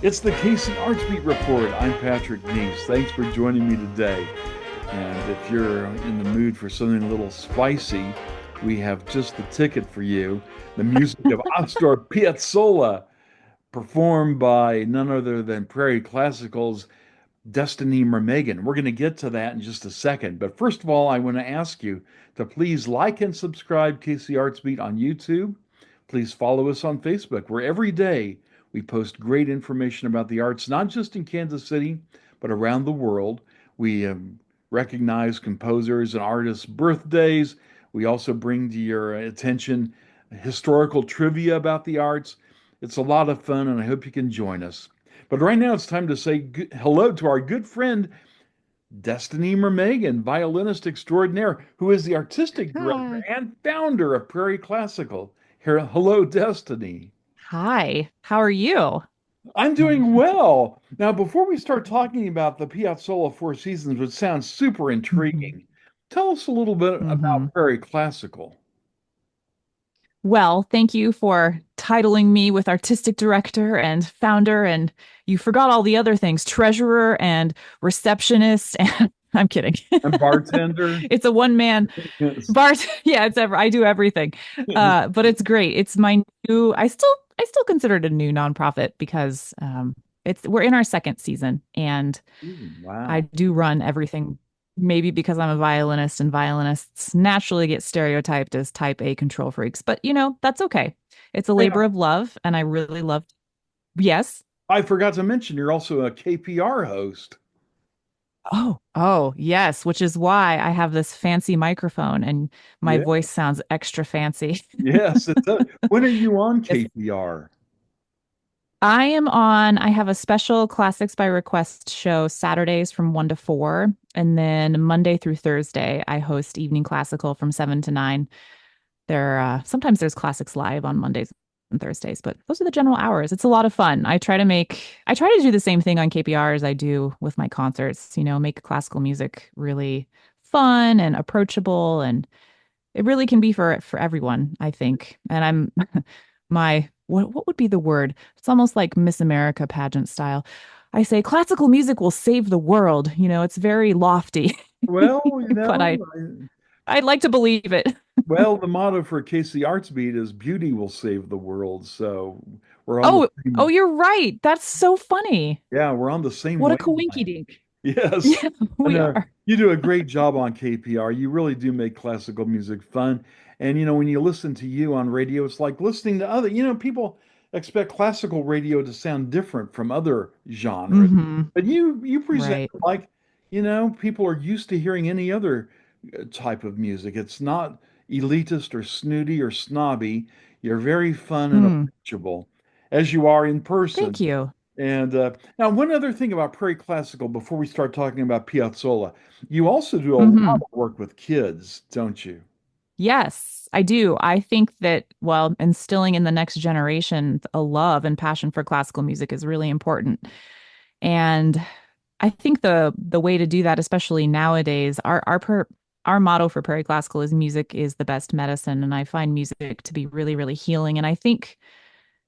It's the Casey Arts Beat Report. I'm Patrick Neas. Thanks for joining me today. And if you're in the mood for something a little spicy, we have just the ticket for you. The music of Astor Piazzolla, performed by none other than Prairie Classical's Destiny Mermagen. We're going to get to that in just a second. But first of all, I want to ask you to please like and subscribe Casey Arts Beat on YouTube. Please follow us on Facebook, where every day we post great information about the arts, not just in Kansas City, but around the world. We recognize composers and artists' birthdays. We also bring to your attention historical trivia about the arts. It's a lot of fun, and I hope you can join us. But right now, it's time to say hello to our good friend, Destiny Mermagen, violinist extraordinaire, who is the artistic director Hi. and founder of Prairie Classical. Hello, Destiny. Hi, how are you? I'm doing well. Now, before we start talking about the Piazzolla Four Seasons, which sounds super Mhm. intriguing, tell us a little bit hmm about Prairie Classical. Well, thank you for titling me with artistic director and founder, and you forgot all the other things, treasurer and receptionist. And I'm kidding. I'm bartender. It's a one man Yes. bar. Yeah, I do everything. But it's great. It's my new, I still consider it a new nonprofit because we're in our second season and Ooh, I wow. do run everything, maybe because I'm a violinist and violinists naturally get stereotyped as type A control freaks, but that's okay. It's a Hey, labor of love, and I really love, yes. I forgot to mention you're also a KPR host. Oh, yes, which is why I have this fancy microphone and my Yeah. voice sounds extra fancy. Yes, it does. When are you on Yes. KPR? I have a special Classics by Request show Saturdays from 1 to 4. And then Monday through Thursday, I host Evening Classical from 7 to 9. Sometimes there's classics live on Mondays and Thursdays, but those are the general hours. It's a lot of fun. I try to do the same thing on KPR as I do with my concerts, make classical music really fun and approachable, and it really can be for everyone, I think. And I'm what would be the word? It's almost like Miss America pageant style. I say classical music will save the world. It's very lofty, Well, but I'd like to believe it. the motto for Casey Arts Beat is beauty will save the world. So we're on the Oh, same, you're right. That's so funny. yeah, we're on the same What a wavelength. coinky dink. Yes. Yeah, And we are. you do a great job on KPR. You really do make classical music fun. And when you listen to you on radio, it's like listening to people expect classical radio to sound different from other genres. Mm-hmm. But you present Right. it like, people are used to hearing any other type of music. It's not elitist or snooty or snobby. You're very fun and Hmm. approachable, as you are in person. Thank you. And now, one other thing about Prairie Classical before we start talking about Piazzolla, you also do a lot Hmm of work with kids, don't you? Yes, I do. I think that, well, instilling in the next generation a love and passion for classical music is really important. And I think the way to do that, especially nowadays, our motto for Prairie Classical is music is the best medicine. And I find music to be really, really healing. And I think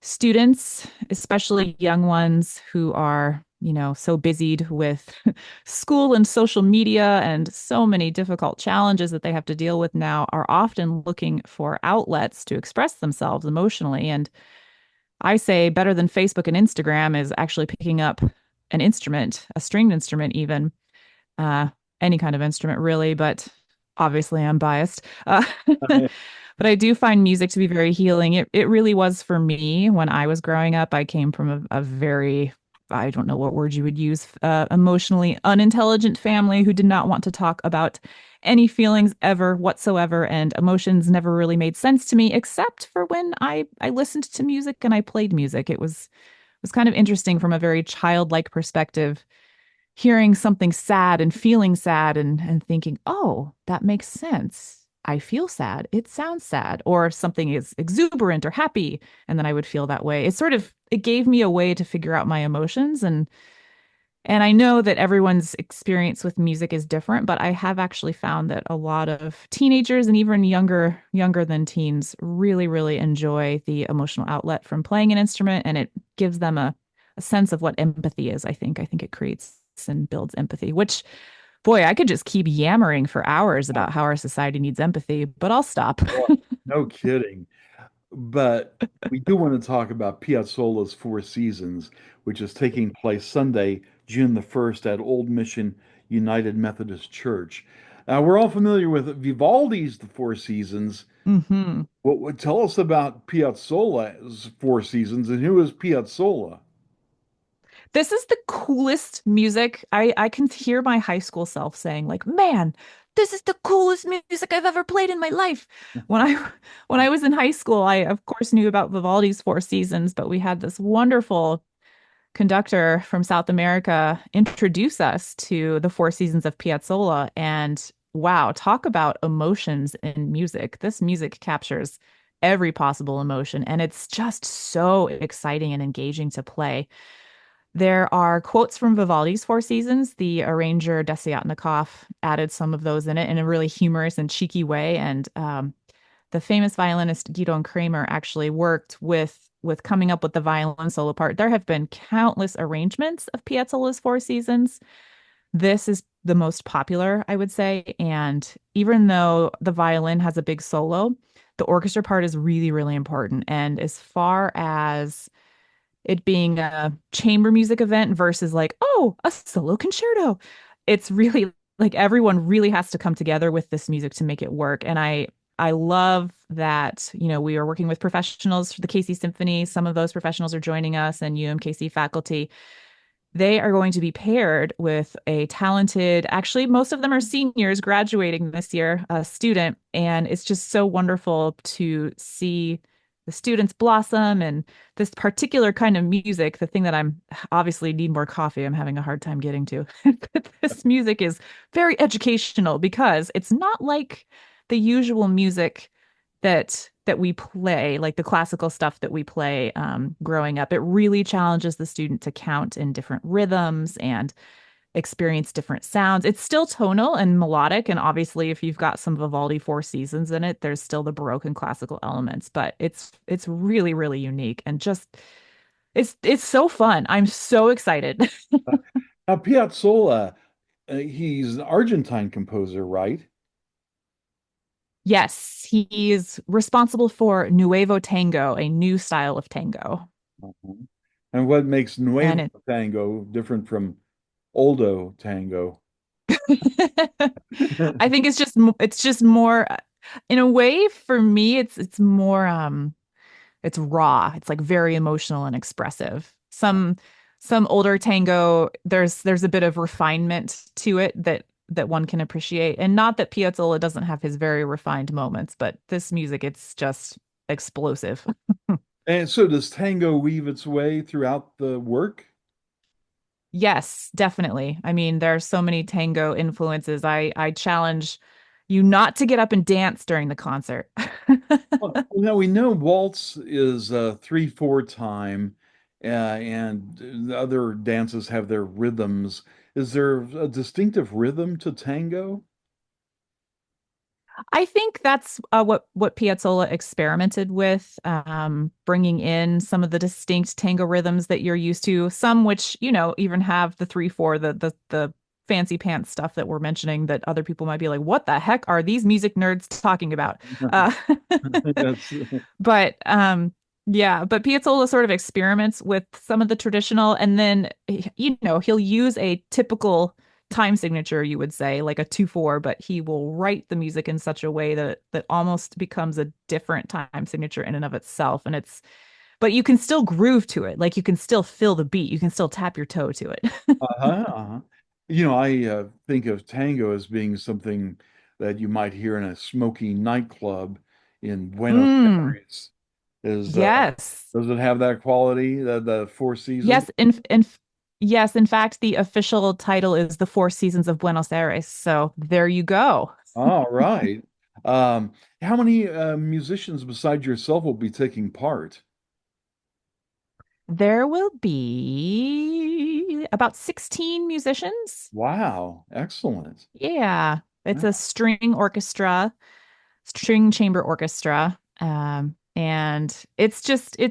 students, especially young ones who are, so busied with school and social media and so many difficult challenges that they have to deal with now, are often looking for outlets to express themselves emotionally. And I say better than Facebook and Instagram is actually picking up an instrument, a stringed instrument, even uh, any kind of instrument, really. But obviously, I'm biased. But I do find music to be very healing. It really was for me when I was growing up. I came from a very, I don't know what word you would use, emotionally unintelligent family who did not want to talk about any feelings ever whatsoever, and emotions never really made sense to me, except for when I listened to music and I played music. It was kind of interesting from a very childlike perspective, hearing something sad and feeling sad and thinking, oh, that makes sense. I feel sad. It sounds sad. Or something is exuberant or happy. And then I would feel that way. It gave me a way to figure out my emotions. And I know that everyone's experience with music is different, but I have actually found that a lot of teenagers and even younger than teens really, really enjoy the emotional outlet from playing an instrument, and it gives them a sense of what empathy is, I think. I think it creates and builds empathy, which, boy, I could just keep yammering for hours Oh, about how our society needs empathy, but I'll stop. boy, no kidding. But we do want to talk about Piazzolla's Four Seasons, which is taking place Sunday, June the 1st at Old Mission United Methodist Church. Now, we're all familiar with Vivaldi's The Four Seasons. Hmm. What would tell us about Piazzolla's Four Seasons and who is Piazzolla? This is the coolest music. I can hear my high school self saying like, "Man, this is the coolest music I've ever played in my life." When I when I was in high school, I of course knew about Vivaldi's Four Seasons, but we had this wonderful conductor from South America introduce us to the Four Seasons of Piazzolla, and wow, talk about emotions in music. This music captures every possible emotion, and it's just so exciting and engaging to play. There are quotes from Vivaldi's Four Seasons. The arranger Desiatnikov added some of those in it in a really humorous and cheeky way. And the famous violinist Guido Kramer actually worked with coming up with the violin solo part. There have been countless arrangements of Piazzolla's Four Seasons. This is the most popular, I would say. And even though the violin has a big solo, the orchestra part is really, really important. And as far as it being a chamber music event versus like, oh, a solo concerto. It's really like everyone really has to come together with this music to make it work. And I love that, we are working with professionals for the KC Symphony. Some of those professionals are joining us and UMKC faculty. They are going to be paired with a talented, actually, most of them are seniors graduating this year, a student. And it's just so wonderful to see the students blossom and this particular kind of music, the thing that I'm obviously need more coffee, I'm having a hard time getting to. This music is very educational because it's not like the usual music that we play, like the classical stuff that we play growing up. It really challenges the student to count in different rhythms and experience different sounds. It's still tonal and melodic, and obviously, if you've got some Vivaldi Four Seasons in it, there's still the Baroque and classical elements. But it's really really unique and just it's so fun. I'm so excited. Now, Piazzolla, he's an Argentine composer, right? Yes, he is responsible for Nuevo Tango, a new style of tango. Mhm. And what makes And Nuevo it Tango different from Oldo Tango? I think it's just more in a way for me it's more it's raw. It's like very emotional and expressive. Some older tango there's a bit of refinement to it that one can appreciate. And not that Piazzolla doesn't have his very refined moments, but this music it's just explosive. And so does tango weave its way throughout the work? Yes, definitely. I mean, there are so many tango influences. I challenge you not to get up and dance during the concert. Well, now we know waltz is 3/4 time, and the other dances have their rhythms. Is there a distinctive rhythm to tango? I think that's what Piazzolla experimented with, bringing in some of the distinct tango rhythms that you're used to. Some which even have the 3/4, the fancy pants stuff that we're mentioning that other people might be like, "What the heck are these music nerds talking about?" Uh, That's but yeah, but Piazzolla sort of experiments with some of the traditional, and then he'll use a typical time signature, you would say, like a 2/4, but he will write the music in such a way that almost becomes a different time signature in and of itself. And but you can still groove to it. Like you can still feel the beat. You can still tap your toe to it. uh-huh, uh-huh. I think of tango as being something that you might hear in a smoky nightclub in Buenos Mm, Aires. Is yes. Does it have that quality, the Four Seasons? Yes, in fact, the official title is The Four Seasons of Buenos Aires. So there you go. All right. How many musicians besides yourself will be taking part? There will be about 16 musicians. Wow, excellent. Yeah, it's a string chamber orchestra. And it's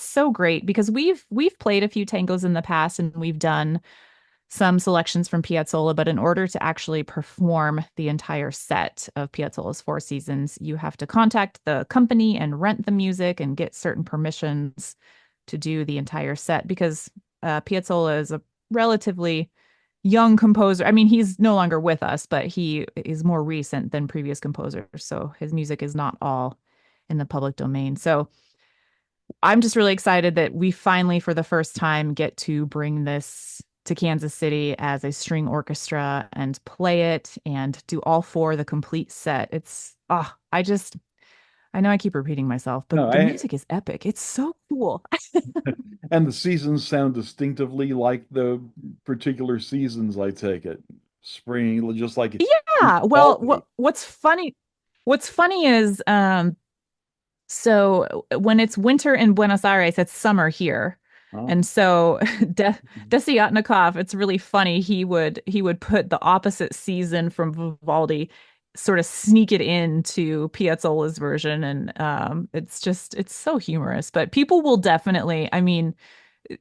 so great because we've played a few tangos in the past and we've done some selections from Piazzolla, but in order to actually perform the entire set of Piazzolla's Four Seasons, you have to contact the company and rent the music and get certain permissions to do the entire set because Piazzolla is a relatively young composer. I mean, he's no longer with us, but he is more recent than previous composers. So his music is not all in the public domain. So I'm just really excited that we finally, for the first time, get to bring this to Kansas City as a string orchestra and play it and do all four, the complete set. I know I keep repeating myself, but No, the music is epic. It's so cool. and the seasons sound distinctively like the particular seasons, I take it. Spring, just like Yeah. Well, Vivaldi. what's funny is so when it's winter in Buenos Aires, it's summer here. Huh? And so Desiatnikov, it's really funny. He would put the opposite season from Vivaldi, sort of sneak it into Piazzolla's version. And it's so humorous. But people will definitely, I mean,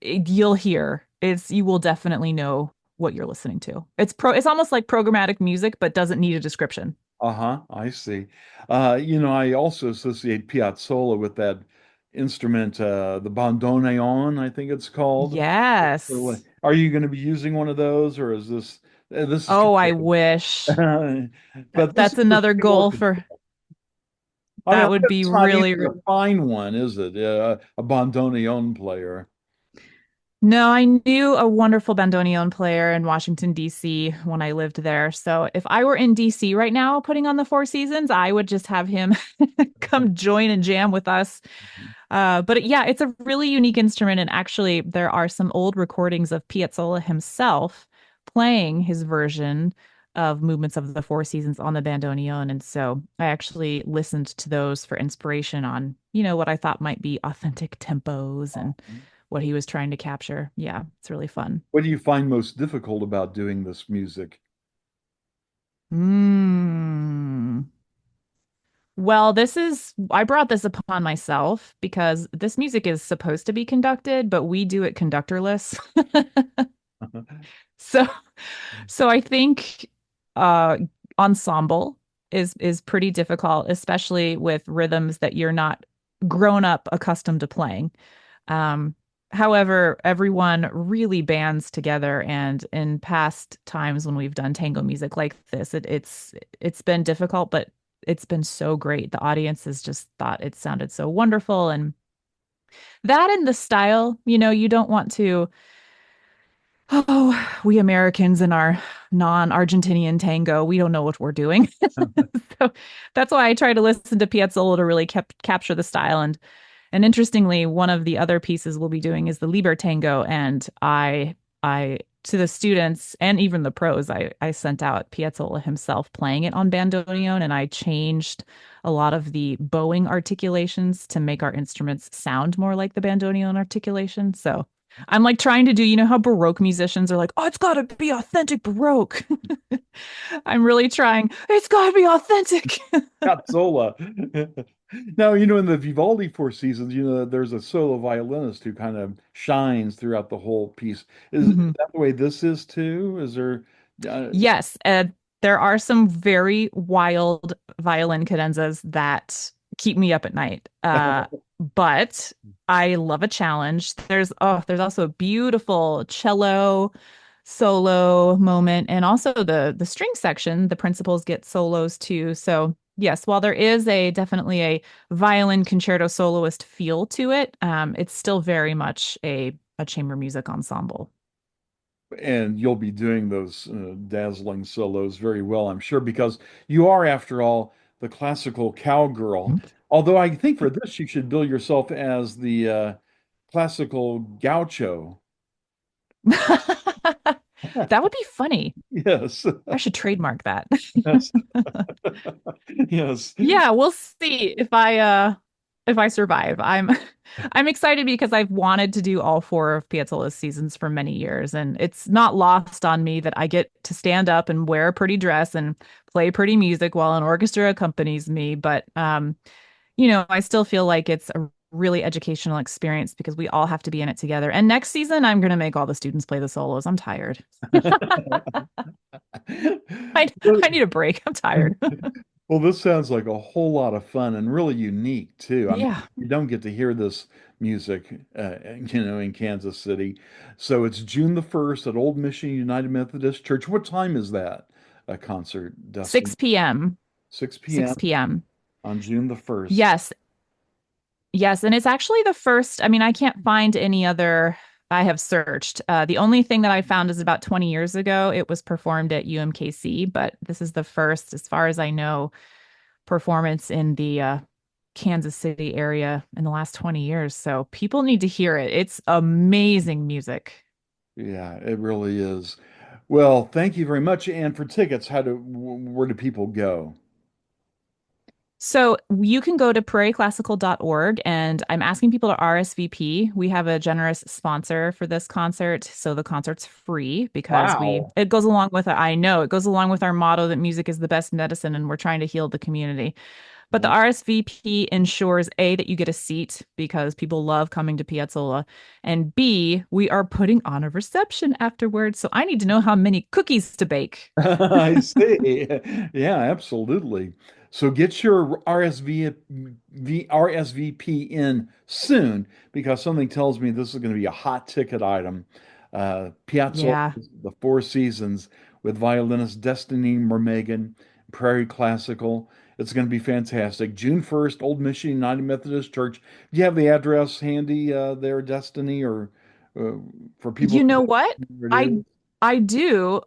you'll hear you will definitely know what you're listening to. It's almost like programmatic music, but doesn't need a description. Uh-huh, I see. I also associate Piazzolla with that instrument, the bandoneon, I think it's called. Yes. Are you going to be using one of those, or is this is kind Oh, I of wish. but this That's is for another string goal orchestra. for I mean, that would be it's not easy really. to find one, is it? A bandoneon player. No, I knew a wonderful bandoneon player in Washington, D.C. when I lived there. So if I were in D.C. right now putting on the Four Seasons, I would just have him come join and jam with us. But yeah, it's a really unique instrument. And actually, there are some old recordings of Piazzolla himself playing his version of movements of the Four Seasons on the bandoneon. And so I actually listened to those for inspiration on, what I thought might be authentic tempos and what he was trying to capture. Yeah, it's really fun. What do you find most difficult about doing this music? Mm. Well, I brought this upon myself because this music is supposed to be conducted, but we do it conductorless. So, so I think uh ensemble is pretty difficult, especially with rhythms that you're not grown up accustomed to playing. Um, However, everyone really bands together, and in past times when we've done tango music like this, it's been difficult, but it's been so great. The audience has just thought it sounded so wonderful, and that and the style, you don't want to. Oh, we Americans in our non-Argentinian tango, we don't know what we're doing. So that's why I try to listen to Piazzolla to really capture the style. And interestingly, one of the other pieces we'll be doing is the Liber Tango. And I to the students and even the pros, I sent out Piazzolla himself playing it on bandoneon, and I changed a lot of the bowing articulations to make our instruments sound more like the bandoneon articulation. So I'm like trying to do, how Baroque musicians are like, oh, it's got to be authentic Baroque. I'm really trying, it's got to be authentic. Piazzolla. Now, in the Vivaldi Four Seasons, there's a solo violinist who kind of shines throughout the whole piece. Is Mhm. that the way this is too? Is there, Yes, there are some very wild violin cadenzas that keep me up at night. But I love a challenge. There's also a beautiful cello solo moment, and also the string section. The principals get solos too. So yes, while there is a definitely a violin concerto soloist feel to it, it's still very much a chamber music ensemble. and you'll be doing those dazzling solos very well, I'm sure, because you are, after all, the classical cowgirl. Although I think for this, you should bill yourself as the classical gaucho. That would be funny. Yes. I should trademark that. Yes. Yes. Yeah, we'll see if I survive. I'm excited because I've wanted to do all four of Piazzolla's seasons for many years, and it's not lost on me that I get to stand up and wear a pretty dress and play pretty music while an orchestra accompanies me. But I still feel like it's a really educational experience because we all have to be in it together. And next season, I'm going to make all the students play the solos. I'm tired. I need a break. I'm tired. Well, this sounds like a whole lot of fun and really unique too. I mean, Yeah. you don't get to hear this music, in Kansas City. So it's June the 1st at Old Mission United Methodist Church. What time is that concert, Dustin? 6 p.m. 6 p.m. 6 p.m. on June the 1st. Yes. Yes. And it's actually the first. I mean, I can't find any other. I have searched. The only thing that I found is about 20 years ago, it was performed at UMKC, but this is the first, as far as I know, performance in the Kansas City area in the last 20 years. So people need to hear it. It's amazing music. Yeah, it really is. Well, thank you very much. And for tickets, where do people go? So you can go to prairieclassical.org and I'm asking people to RSVP. We have a generous sponsor for this concert, so the concert's free because we Wow. it goes along with I know it goes along with our motto that music is the best medicine and we're trying to heal the community. But the RSVP ensures A, that you get a seat because people love coming to Piazzolla, and B, we are putting on a reception afterwards. So I need to know how many cookies to bake. I see. Yeah, absolutely. So get your RSVP in soon because something tells me this is going to be a hot ticket item. Piazzolla, Yeah. the Four Seasons with violinist Destiny Mermagen, Prairie Classical. It's going to be fantastic. June 1st, Old Mission United Methodist Church. Do you have the address handy there, Destiny, or uh, for people You who know don't what? know where it is? I do.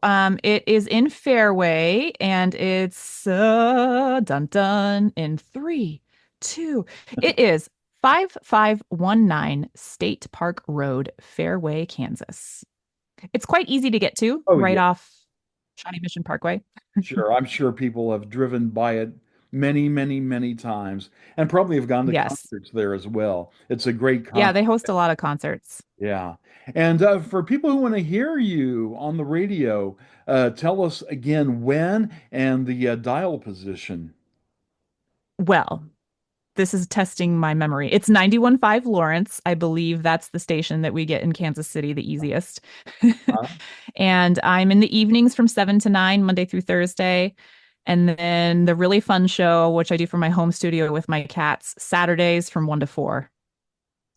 It is in Fairway and it's dun dun in three, two. It is 5519 State Park Road, Fairway, Kansas. It's quite easy to get to, Oh, right yeah. off Shawnee Mission Parkway. Sure, I'm sure people have driven by it many, many, many times and probably have gone to Yes. concerts there as well. It's a great Yeah, concert. they host a lot of concerts. Yeah. And for people who want to hear you on the radio, tell us again when and the dial position. Well, this is testing my memory. It's 91.5 Lawrence. I believe that's the station that we get in Kansas City the easiest. Huh? And I'm in the evenings from 7 to 9, Monday through Thursday. And then the really fun show, which I do for my home studio with my cats, Saturdays from 1 to 4. Is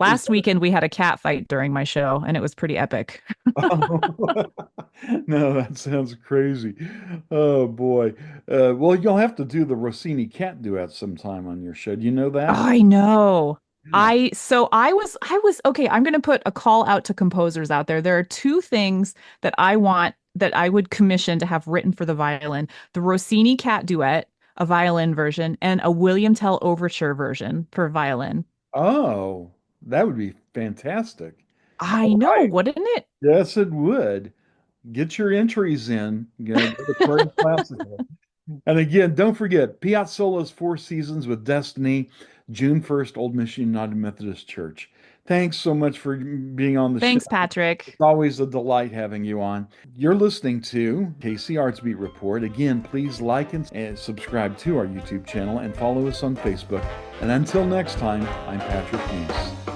Last weekend, we had a cat fight during my show, and it was pretty epic. Oh, no, that sounds crazy. Oh boy. Well, you'll have to do the Rossini cat duet sometime on your show. Do you know that? I know. Yeah. I was okay, I'm going to put a call out to composers out there. There are two things that I want that I would commission to have written for the violin. The Rossini Cat Duet, a violin version, and a William Tell Overture version for violin. Oh, that would be fantastic. I All know, right. wouldn't it? Yes, it would. Get your entries in. Go to Prairie Classical. And again, don't forget Piazzolla's Four Seasons with Destiny, June 1st, Old Mission United Methodist Church. Thanks so much for being on the show. Thanks, Patrick. It's always a delight having you on. You're listening to KC Arts Beat Report. Again, please like and subscribe to our YouTube channel and follow us on Facebook. And until next time, I'm Patrick Neas.